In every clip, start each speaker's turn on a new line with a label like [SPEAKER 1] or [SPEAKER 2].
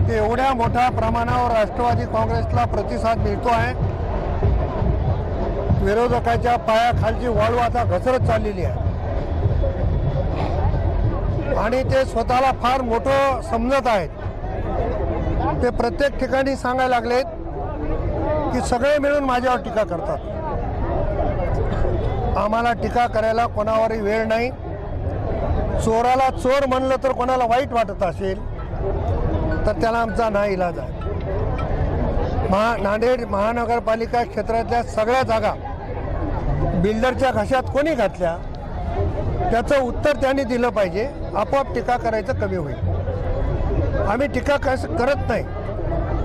[SPEAKER 1] की एवढ्या मोठ्या प्रमाणावर राष्ट्रवादी काँग्रेसला प्रतिसाद मिळतो आहे। विरोधकाच्या पायाखालची वाळू आता घसरत चाललेली आहे आणि ते स्वतःला फार मोठं समजत आहेत। ते प्रत्येक ठिकाणी सांगायला लागलेत की सगळे मिळून माझ्यावर टीका करतात। आम्हाला टीका करायला कोणावरही वेळ नाही। चोराला चोर म्हणलं तर कोणाला वाईट वाटत असेल तर त्याला आमचा नाईलाज आहे। नांदेड महानगरपालिका क्षेत्रातल्या सगळ्या जागा बिल्डरच्या घशात कोणी घातल्या त्याचं उत्तर त्यांनी दिलं पाहिजे। आपोआप टीका करायचं कमी होईल। आम्ही टीका करत नाही।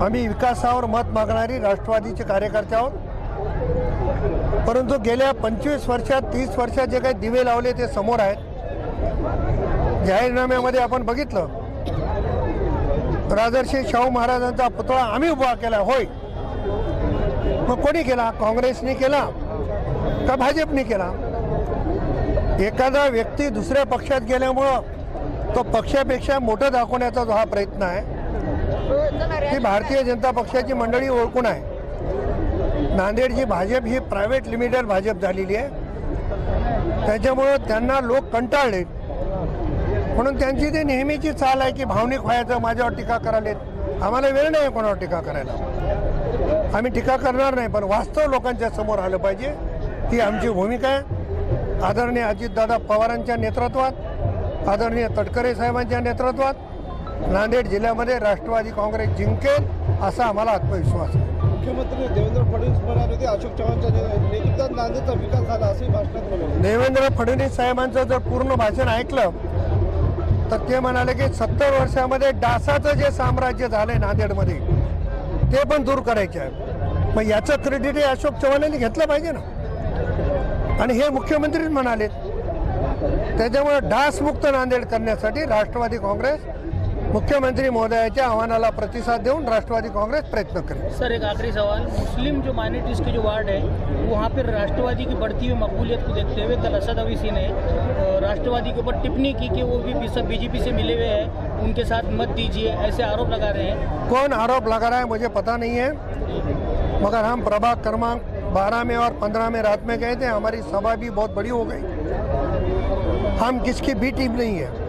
[SPEAKER 1] आम्ही विकासावर मत मागणारी राष्ट्रवादीचे कार्यकर्ते आहोत। परंतु गेल्या 25 वर्षात 30 वर्षात जे काही दिवे लावले ते समोर आहेत। जाहीरनाम्यामध्ये आपण बघितलं राजर्षी शाहू महाराजांचा पुतळा आम्ही उभा केला होय, मग कोणी केला? काँग्रेसने केला का भाजपने केला? एखादा व्यक्ती दुसऱ्या पक्षात गेल्यामुळं तो पक्षापेक्षा मोठं दाखवण्याचा जो हा प्रयत्न आहे ही भारतीय जनता पक्षाची मंडळी ओळखून आहे। नांदेडची भाजप ही प्रायव्हेट लिमिटेड भाजप झालेली आहे, त्याच्यामुळं त्यांना लोक कंटाळले म्हणून त्यांची ती नेहमीची चाल आहे की भावनिक व्हायचं, माझ्यावर टीका करायलेत। आम्हाला वेळ नाही कोणावर टीका करायला, आम्ही टीका करणार नाही, पण वास्तव लोकांच्या समोर आलं पाहिजे ही आमची भूमिका आहे। आदरणीय अजितदादा पवारांच्या नेतृत्वात, आदरणीय तटकरे साहेबांच्या नेतृत्वात नांदेड जिल्ह्यामध्ये राष्ट्रवादी काँग्रेस जिंकेल असा आम्हाला आत्मविश्वास आहे।
[SPEAKER 2] मुख्यमंत्री देवेंद्र फडणवीस म्हणाले होते अशोक चव्हाणच्या नेतृत्वात नांदेडचा विकास झाला असे भाषणात म्हणाले।
[SPEAKER 1] देवेंद्र फडणवीस साहेबांचं जर पूर्ण भाषण ऐकलं तर ते म्हणाले की 70 वर्षामध्ये डासाचं जे साम्राज्य झालंय नांदेडमध्ये ते पण दूर करायचे आहे। मग याचं क्रेडिट हे अशोक चव्हाणांनी घेतलं पाहिजे ना, आणि हे मुख्यमंत्री म्हणाले। त्याच्यामुळे डासमुक्त नांदेड करण्यासाठी राष्ट्रवादी काँग्रेस मुख्यमंत्री महोदयाच्या आव्हानाला प्रतिसाद देऊन राष्ट्रवादी काँग्रेस प्रयत्न करेगी।
[SPEAKER 3] सर एक आखिरी सवाल, मुस्लिम जो माइनॉरिटीज़ के जो वार्ड है वहाँ पर राष्ट्रवादी की बढ़ती हुई मकबूलियत को देखते हुए कल असद अवीसी ने राष्ट्रवादी के ऊपर टिप्पणी की कि वो भी सब बीजेपी से मिले हुए हैं, उनके साथ मत दीजिए, ऐसे आरोप लगा रहे हैं।
[SPEAKER 1] कौन आरोप लगा रहा है मुझे पता नहीं है, मगर हम प्रभाग क्रमांक 12 में और 15 में रात में गए थे। हमारी सभा भी बहुत बड़ी हो गई। हम किसकी बी टीम नहीं है,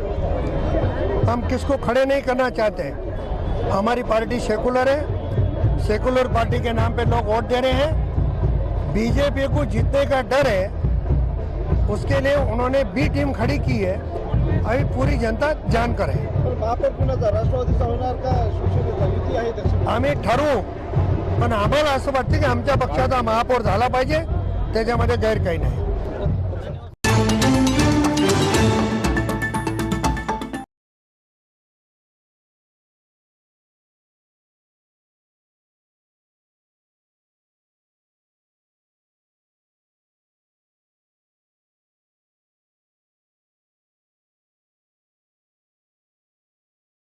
[SPEAKER 1] हम किसको खड़े नहीं करना चाहते हैं। हमारी पार्टी सेकुलर है, सेकुलर पार्टी के नाम पे लोग वोट दे रहे हैं। बीजेपी को जीतने का डर है, उसके लिए उन्होंने बी टीम खड़ी की है। अभी पूरी जनता जानकर है।
[SPEAKER 2] महापौर कुणाचा राष्ट्रवादीचा होणार का शिवसेनेचा युती आहे त्याची?
[SPEAKER 1] आम्ही ठरवू, पण आम्हाला असं वाटतं की आमच्या पक्षाचा महापौर झाला पाहिजे, त्याच्यामध्ये गैर काही नाही।